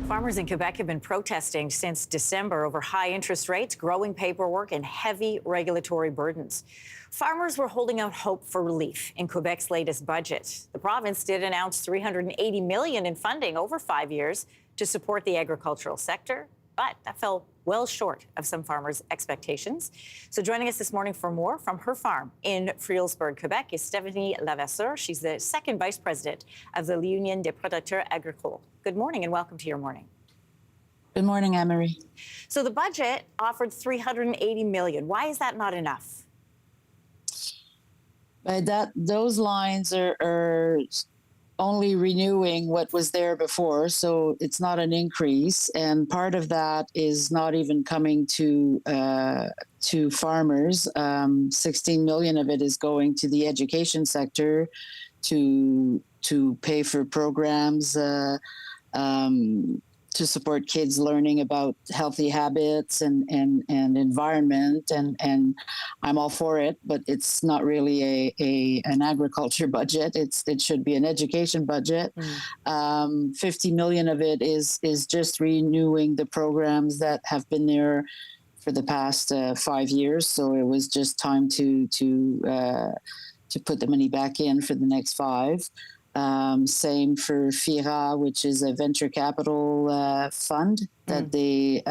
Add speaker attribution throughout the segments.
Speaker 1: Farmers in Quebec have been protesting since December over high interest rates, growing paperwork, and heavy regulatory burdens. Farmers were holding out hope for relief in Quebec's latest budget. The province did announce $380 million in funding over 5 years to support the agricultural sector, but that fell well short of some farmers' expectations. So joining us this morning for more from her farm in Frilsburg, Quebec, is Stephanie Lavasseur. She's the second vice president of the L'Union des Producteurs Agricoles. Good morning and welcome to your morning.
Speaker 2: Good morning, Anne-Marie.
Speaker 1: So the budget offered $380 million. Why is that not enough?
Speaker 2: Those lines are only renewing what was there before, so it's not an increase. And part of that is not even coming to farmers. 16 million of it is going to the education sector to pay for programs to support kids learning about healthy habits and environment, and I'm all for it, but it's not really an agriculture budget. It should be an education budget. 50 million of it is just renewing the programs that have been there for the past 5 years. So it was just time to put the money back in for the next 5. Same for FIRA, which is a venture capital fund that they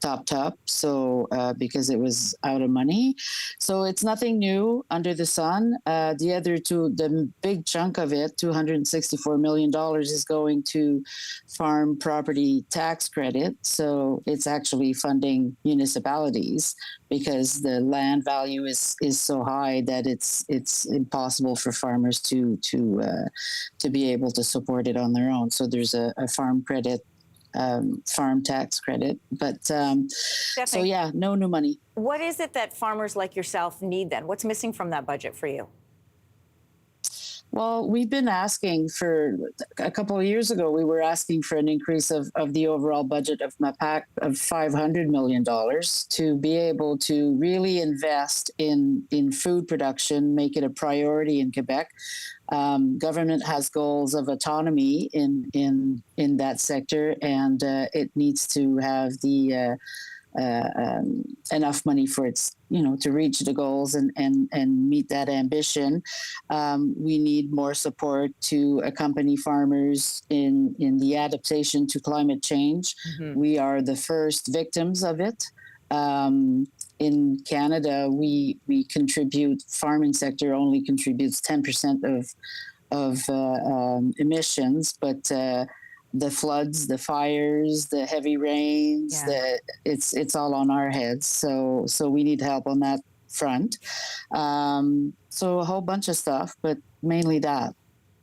Speaker 2: topped up, so because it was out of money. So it's nothing new under the sun. The other two, the big chunk of it, $264 million, is going to farm property tax credit. So it's actually funding municipalities because the land value is so high that it's impossible for farmers to be able to support it on their own. So there's a farm credit. Farm tax credit. But so, yeah, no new money.
Speaker 1: What is it that farmers like yourself need then? What's missing from that budget for you?
Speaker 2: Well, we've been asking for a couple of years ago, we were asking for an increase of the overall budget of MAPAC of $500 million to be able to really invest in food production, make it a priority in Quebec. Government has goals of autonomy in that sector, and it needs to have the enough money for its, to reach the goals and meet that ambition. We need more support to accompany farmers in the adaptation to climate change. We are the first victims of it. In Canada, we contribute, farming sector only contributes 10% of emissions, but the floods, the fires, the heavy rains, it's all on our heads. So we need help on that front. So a whole bunch of stuff, but mainly that.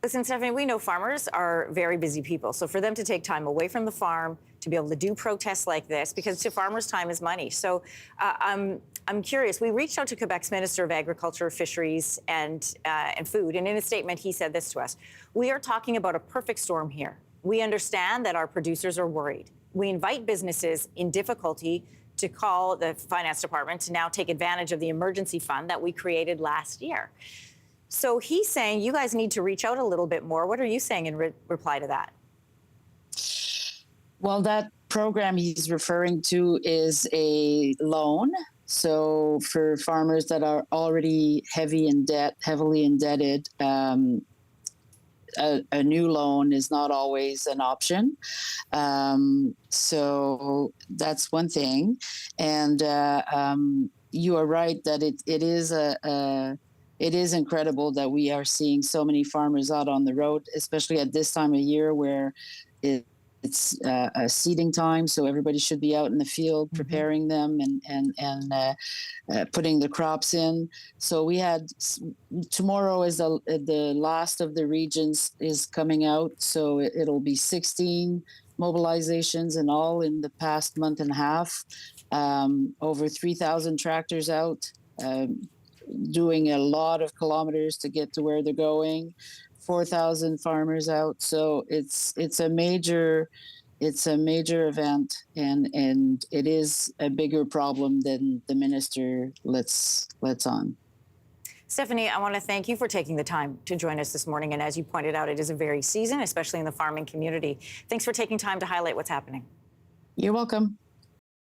Speaker 1: Listen, Stephanie, we know farmers are very busy people. So for them to take time away from the farm, to be able to do protests like this, because to farmers, time is money. So I'm curious. We reached out to Quebec's Minister of Agriculture, Fisheries, and Food, and in a statement, he said this to us: "We are talking about a perfect storm here. We understand that our producers are worried. We invite businesses in difficulty to call the finance department to now take advantage of the emergency fund that we created last year." So he's saying you guys need to reach out a little bit more. What are you saying in reply to that?
Speaker 2: Well, that program he's referring to is a loan. So for farmers that are already heavily indebted, a new loan is not always an option. So that's one thing. And you are right that it is incredible that we are seeing so many farmers out on the road, especially at this time of year where it's seeding time, so everybody should be out in the field preparing them and putting the crops in. So we had tomorrow is the last of the regions is coming out, so it'll be 16 mobilizations in all in the past month and a half. Over 3,000 tractors out, doing a lot of kilometers to get to where they're going. 4,000 farmers out, so it's a major event, and it is a bigger problem than the minister lets on.
Speaker 1: Stephanie, I want to thank you for taking the time to join us this morning. And as you pointed out, it is a very season, especially in the farming community. Thanks for taking time to highlight what's happening.
Speaker 2: You're welcome.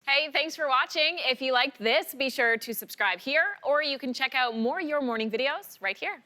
Speaker 3: Hey, thanks for watching. If you liked this, be sure to subscribe here, or you can check out more Your Morning videos right here.